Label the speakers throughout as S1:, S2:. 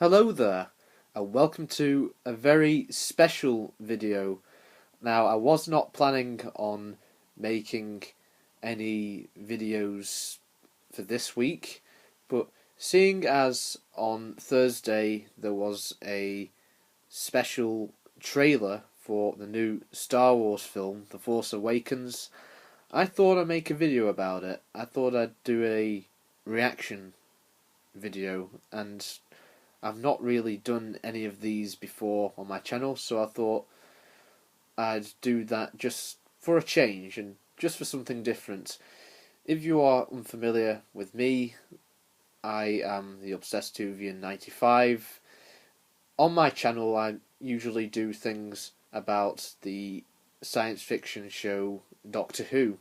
S1: Hello there, and welcome to a very special video. Now, I was not planning on making any videos for this week, but seeing as on Thursday there was a special trailer for the new Star Wars film, The Force Awakens, I thought I'd make a video about it. I thought I'd do a reaction video, and I've not really done any of these before on my channel, so I thought I'd do that just for a change and just for something different. If you are unfamiliar with me, I am the Obsesstuvian 95. On my channel I usually do things about the science fiction show Doctor Who,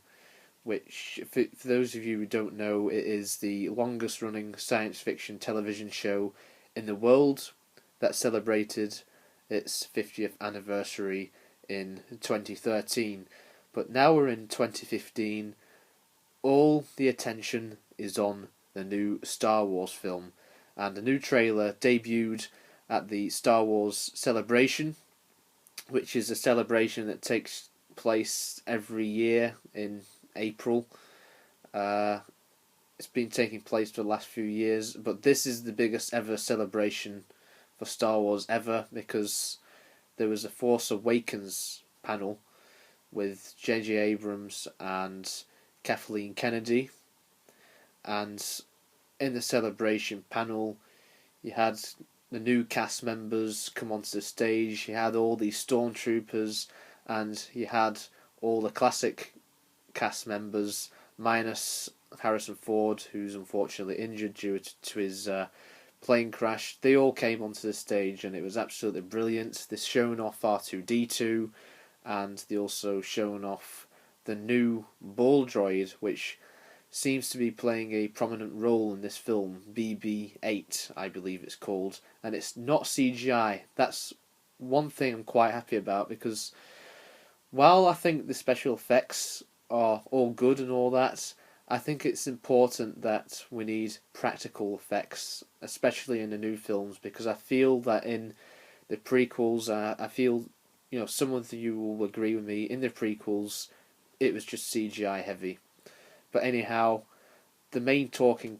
S1: which, for those of you who don't know, it is the longest running science fiction television show in the world that celebrated its 50th anniversary in 2013. But now we're in 2015, all the attention is on the new Star Wars film, and a new trailer debuted at the Star Wars Celebration, which is a celebration that takes place every year in April. It's been taking place for the last few years, but this is the biggest ever celebration for Star Wars ever, because there was a Force Awakens panel with J.J. Abrams and Kathleen Kennedy, and in the celebration panel you had the new cast members come onto the stage. You had all these stormtroopers, and you had all the classic cast members minus Harrison Ford, who's unfortunately injured due to his plane crash. They all came onto the stage, and it was absolutely brilliant. They're showing off R2-D2, and they also showing off the new ball droid, which seems to be playing a prominent role in this film, BB-8 I believe it's called, and it's not CGI. That's one thing I'm quite happy about, because while I think the special effects are all good and all that, I think it's important that we need practical effects, especially in the new films, because I feel that in the prequels, I feel, some of you will agree with me, in the prequels it was just CGI heavy. But anyhow, the main talking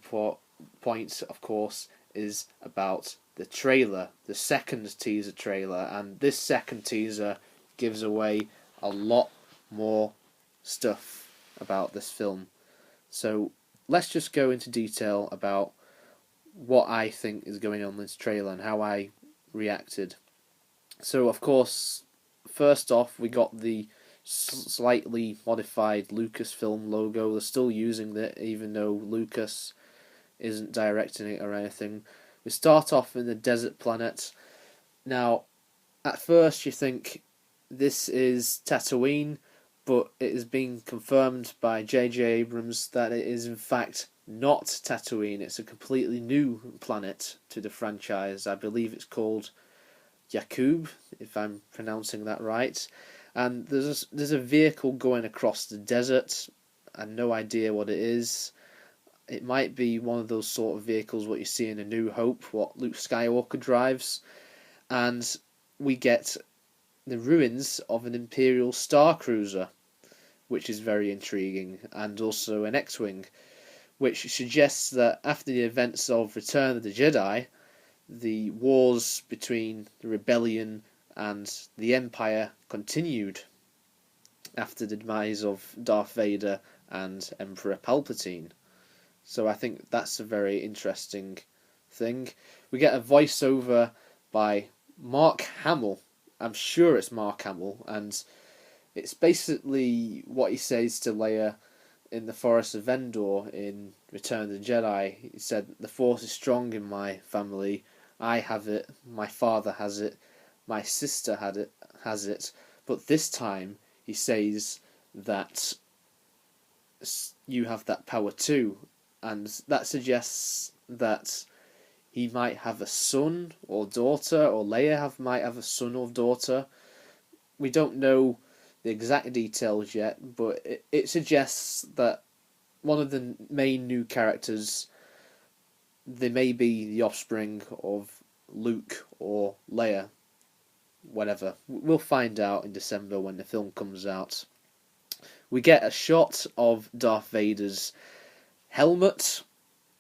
S1: point, of course, is about the trailer, the second teaser trailer, and this second teaser gives away a lot more stuff about this film. So let's just go into detail about what I think is going on in this trailer and how I reacted. So, of course, first off, we got the slightly modified Lucasfilm logo. They're still using it, even though Lucas isn't directing it or anything. We start off in the desert planet. Now, at first you think this is Tatooine, but it has been confirmed by J.J. Abrams that it is in fact not Tatooine. It's a completely new planet to the franchise. I believe it's called Jakub, if I'm pronouncing that right. And there's a vehicle going across the desert. I have no idea what it is. It might be one of those sort of vehicles what you see in A New Hope, what Luke Skywalker drives. And we get the ruins of an Imperial Star Cruiser, which is very intriguing, and also an X-Wing, which suggests that after the events of Return of the Jedi, the wars between the Rebellion and the Empire continued after the demise of Darth Vader and Emperor Palpatine. So I think that's a very interesting thing. We get a voiceover by Mark Hamill. I'm sure it's Mark Hamill, and it's basically what he says to Leia in the Forest of Endor in Return of the Jedi. He said, "The Force is strong in my family. I have it, my father has it, my sister has it, but this time," he says, "that you have that power too." And that suggests that he might have a son or daughter, or Leia might have a son or daughter. We don't know the exact details yet, but it suggests that one of the main new characters, they may be the offspring of Luke or Leia, whatever. We'll find out in December when the film comes out. We get a shot of Darth Vader's helmet,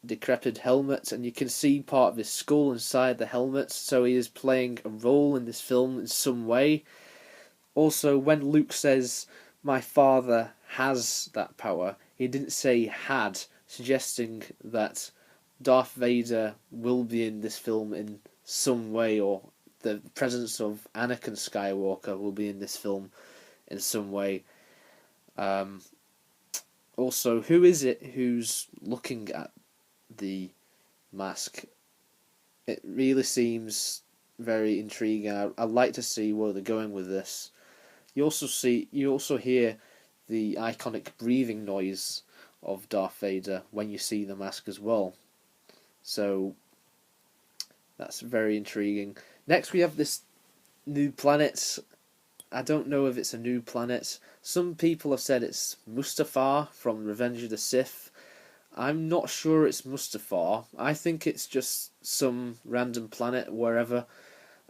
S1: decrepit helmet, and you can see part of his skull inside the helmet, so he is playing a role in this film in some way. Also, when Luke says, "My father has that power," he didn't say had, suggesting that Darth Vader will be in this film in some way, or the presence of Anakin Skywalker will be in this film in some way. Also, who is it who's looking at the mask? It really seems very intriguing. I'd like to see where they're going with this. You also hear the iconic breathing noise of Darth Vader when you see the mask as well. So that's very intriguing. Next we have this new planet. I don't know if it's a new planet. Some people have said it's Mustafar from Revenge of the Sith. I'm not sure it's Mustafar. I think it's just some random planet wherever,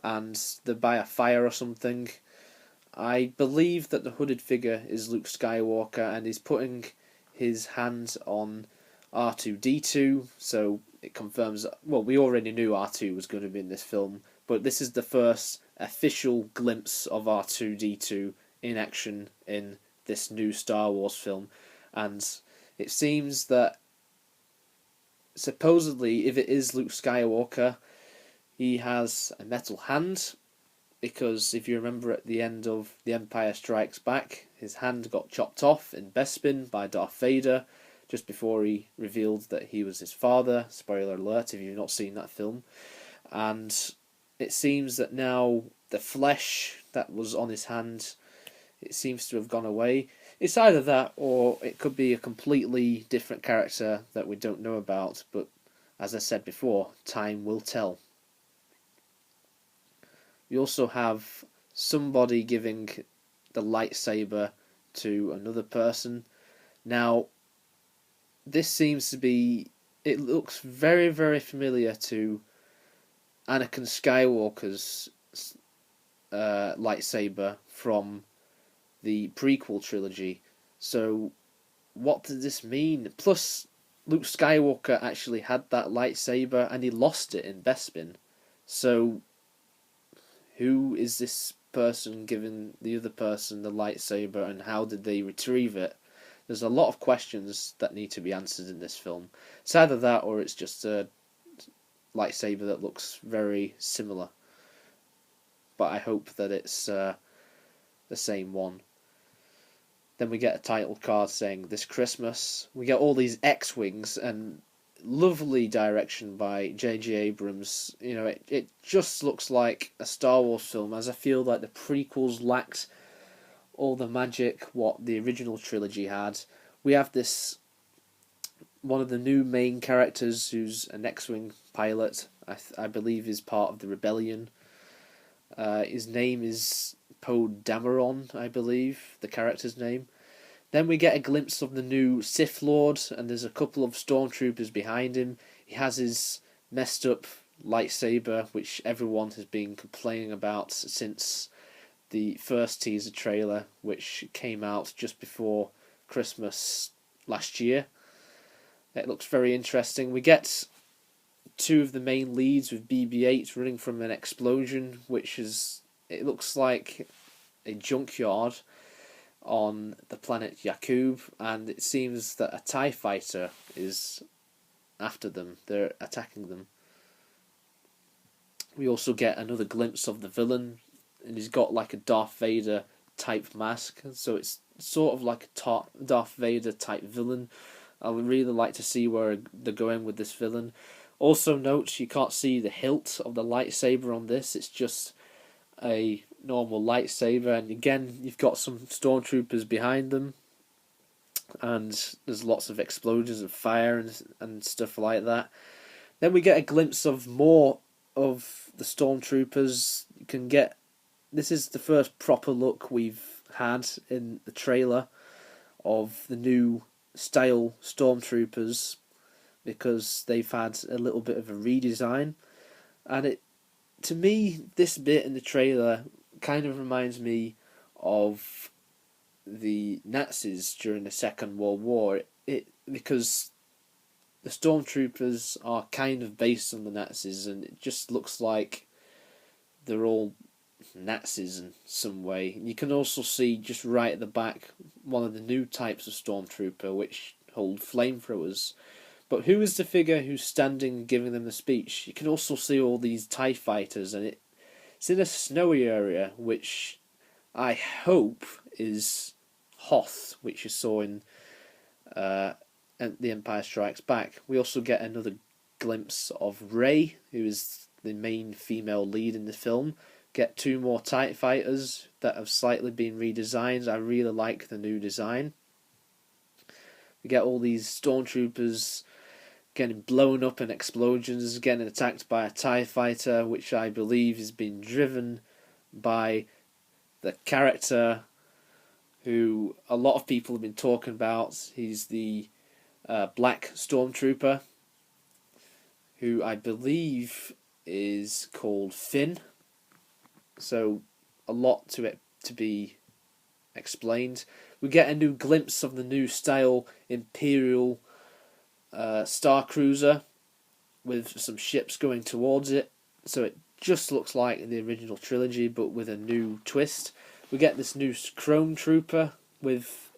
S1: and they're by a fire or something. I believe that the hooded figure is Luke Skywalker, and he's putting his hand on R2-D2, so it confirms. Well, we already knew R2 was going to be in this film, but this is the first official glimpse of R2-D2 in action in this new Star Wars film, and it seems that supposedly, if it is Luke Skywalker, he has a metal hand, because if you remember at the end of The Empire Strikes Back, his hand got chopped off in Bespin by Darth Vader just before he revealed that he was his father. Spoiler alert if you've not seen that film. And it seems that now the flesh that was on his hand, it seems to have gone away. It's either that, or it could be a completely different character that we don't know about, but as I said before, time will tell. We also have somebody giving the lightsaber to another person. Now, this seems to be... It looks very, very familiar to Anakin Skywalker's lightsaber from the prequel trilogy. So, what does this mean? Plus, Luke Skywalker actually had that lightsaber and he lost it in Bespin. So, who is this person giving the other person the lightsaber, and how did they retrieve it? There's a lot of questions that need to be answered in this film. It's either that, or it's just a lightsaber that looks very similar. But I hope that it's the same one. Then we get a title card saying "This Christmas." We get all these X-Wings and lovely direction by J.J. Abrams. You know, it just looks like a Star Wars film, as I feel like the prequels lacked all the magic what the original trilogy had. We have this one of the new main characters who's an X-Wing pilot. I believe is part of the rebellion. His name is Poe Dameron, I believe, the character's name. Then we get a glimpse of the new Sith Lord, and there's a couple of stormtroopers behind him. He has his messed up lightsaber, which everyone has been complaining about since the first teaser trailer, which came out just before Christmas last year. It looks very interesting. We get two of the main leads with BB-8 running from an explosion, which is... It looks like a junkyard on the planet Jakub, and it seems that a TIE fighter is after them. They're attacking them. We also get another glimpse of the villain, and he's got like a Darth Vader type mask, so it's sort of like a Darth Vader type villain. I would really like to see where they're going with this villain. Also note, you can't see the hilt of the lightsaber on this, it's just a normal lightsaber, and again you've got some stormtroopers behind them, and there's lots of explosions of fire and stuff like that. Then we get a glimpse of more of the stormtroopers. You can get... This is the first proper look we've had in the trailer of the new style stormtroopers, because they've had a little bit of a redesign, and to me, this bit in the trailer kind of reminds me of the Nazis during the Second World War. Because the stormtroopers are kind of based on the Nazis, and it just looks like they're all Nazis in some way. And you can also see just right at the back one of the new types of stormtrooper which hold flamethrowers. But who is the figure who's standing giving them the speech? You can also see all these TIE fighters, and it's in a snowy area, which I hope is Hoth, which you saw in The Empire Strikes Back. We also get another glimpse of Rey, who is the main female lead in the film. Get 2 more TIE fighters that have slightly been redesigned. I really like the new design. We get all these stormtroopers getting blown up in explosions, getting attacked by a TIE fighter, which I believe is being driven by the character who a lot of people have been talking about. He's the Black Stormtrooper, who I believe is called Finn. So a lot to it to be explained. We get a new glimpse of the new style Imperial Star Cruiser with some ships going towards it. So it just looks like the original trilogy, but with a new twist. We get this new Chrome Trooper with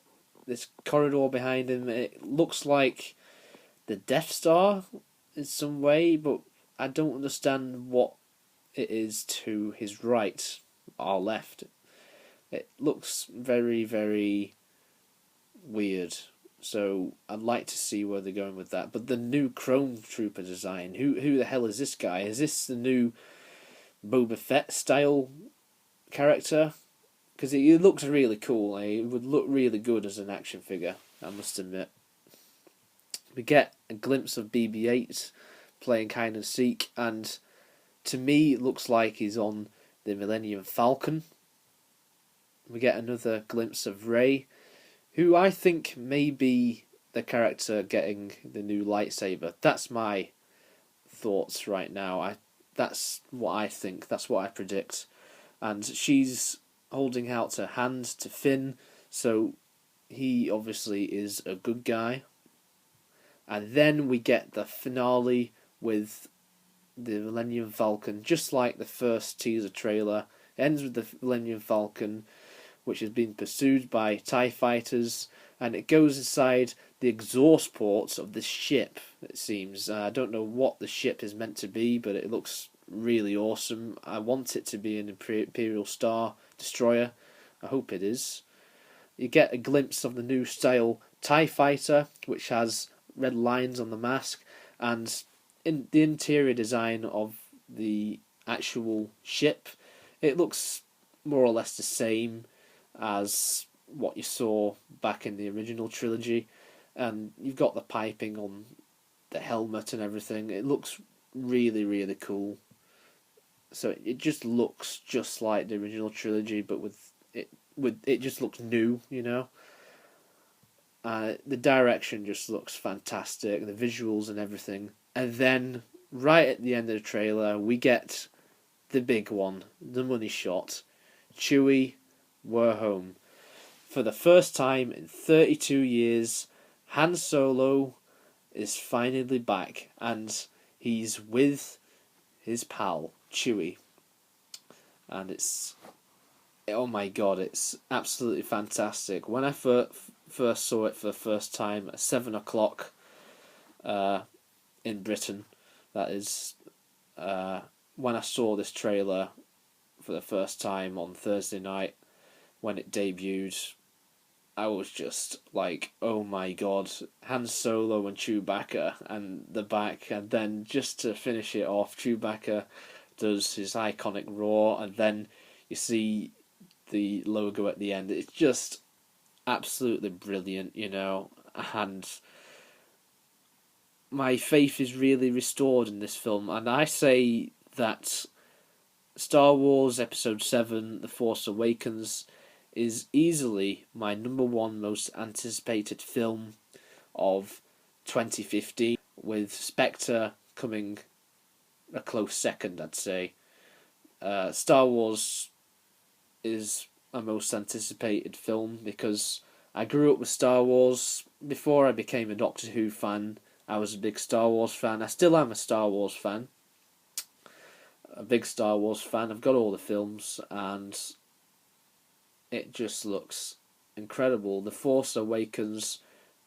S1: this corridor behind him. It looks like the Death Star in some way, but I don't understand what it is to his right or left. It looks very, very weird. So I'd like to see where they're going with that. But the new Chrome Trooper design, who the hell is this guy? Is this the new Boba Fett style character? Because it looks really cool. It would look really good as an action figure, I must admit. We get a glimpse of BB-8 playing hide and seek, and to me it looks like he's on the Millennium Falcon. We get another glimpse of Rey, who I think may be the character getting the new lightsaber. That's my thoughts right now. That's what I think. That's what I predict. And she's holding out her hand to Finn, so he obviously is a good guy. And then we get the finale with the Millennium Falcon, just like the first teaser trailer. It ends with the Millennium Falcon, which is being pursued by TIE fighters, and it goes inside the exhaust ports of this ship, it seems. I don't know what the ship is meant to be, but it looks really awesome. I want it to be an Imperial Star Destroyer. I hope it is. You get a glimpse of the new style TIE Fighter, which has red lines on the mask, and in the interior design of the actual ship, it looks more or less the same as what you saw back in the original trilogy, and you've got the piping on the helmet and everything. It looks really, really cool. So it just looks just like the original trilogy, but it just looks new, you know. The direction just looks fantastic, the visuals and everything. And then right at the end of the trailer, we get the big one, the money shot. Chewie, we're home. For the first time in 32 years, Han Solo is finally back, and he's with his pal, Chewie. And oh my god, it's absolutely fantastic. When I first saw it for the first time at 7 o'clock in Britain, that is, when I saw this trailer for the first time on Thursday night, when it debuted, I was just like, oh my god, Han Solo and Chewbacca and the back, and then just to finish it off, Chewbacca does his iconic roar, and then you see the logo at the end. It's just absolutely brilliant, you know, and my faith is really restored in this film, and I say that Star Wars Episode VII, The Force Awakens, is easily my number one most anticipated film of 2015, with Spectre coming a close second, I'd say. Star Wars is my most anticipated film because I grew up with Star Wars. Before I became a Doctor Who fan, I was a big Star Wars fan. I still am a Star Wars fan. A big Star Wars fan. I've got all the films, and it just looks incredible. The Force Awakens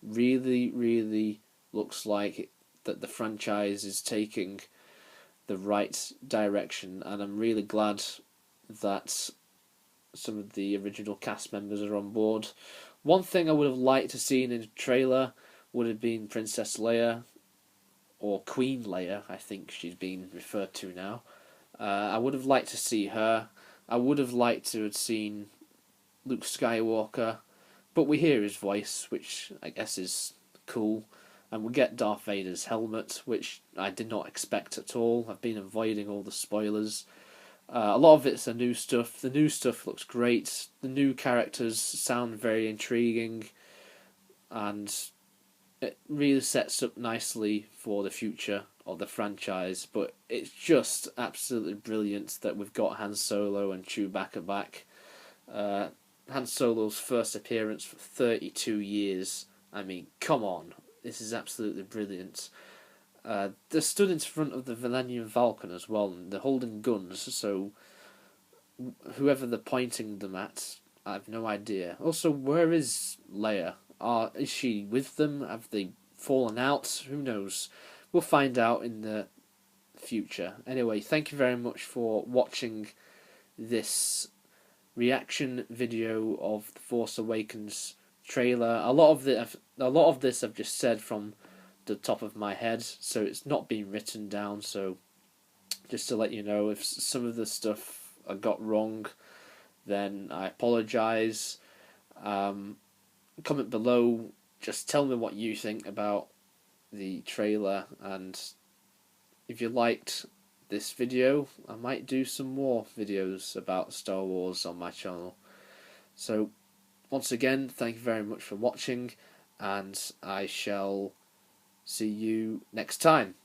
S1: really, really looks like that the franchise is taking the right direction, and I'm really glad that some of the original cast members are on board. One thing I would have liked to see in a trailer would have been Princess Leia, or Queen Leia, I think she's being referred to now. I would have liked to see her. I would have liked to have seen Luke Skywalker, but we hear his voice, which I guess is cool, and we get Darth Vader's helmet, which I did not expect at all. I've been avoiding all the spoilers. A lot of it's the new stuff. The new stuff looks great. The new characters sound very intriguing, and it really sets up nicely for the future of the franchise. But it's just absolutely brilliant that we've got Han Solo and Chewbacca back. Han Solo's first appearance for 32 years. I mean, come on. This is absolutely brilliant. They're stood in front of the Millennium Falcon as well, and they're holding guns, so whoever they're pointing them at, I have no idea. Also, where is Leia? Is she with them? Have they fallen out? Who knows? We'll find out in the future. Anyway, thank you very much for watching this reaction video of The Force Awakens trailer. A lot of this I've just said from the top of my head, so it's not been written down. So just to let you know, if some of the stuff I got wrong, then I apologise. Comment below, just tell me what you think about the trailer, and if you liked this video, I might do some more videos about Star Wars on my channel. So once again, thank you very much for watching, and I shall see you next time.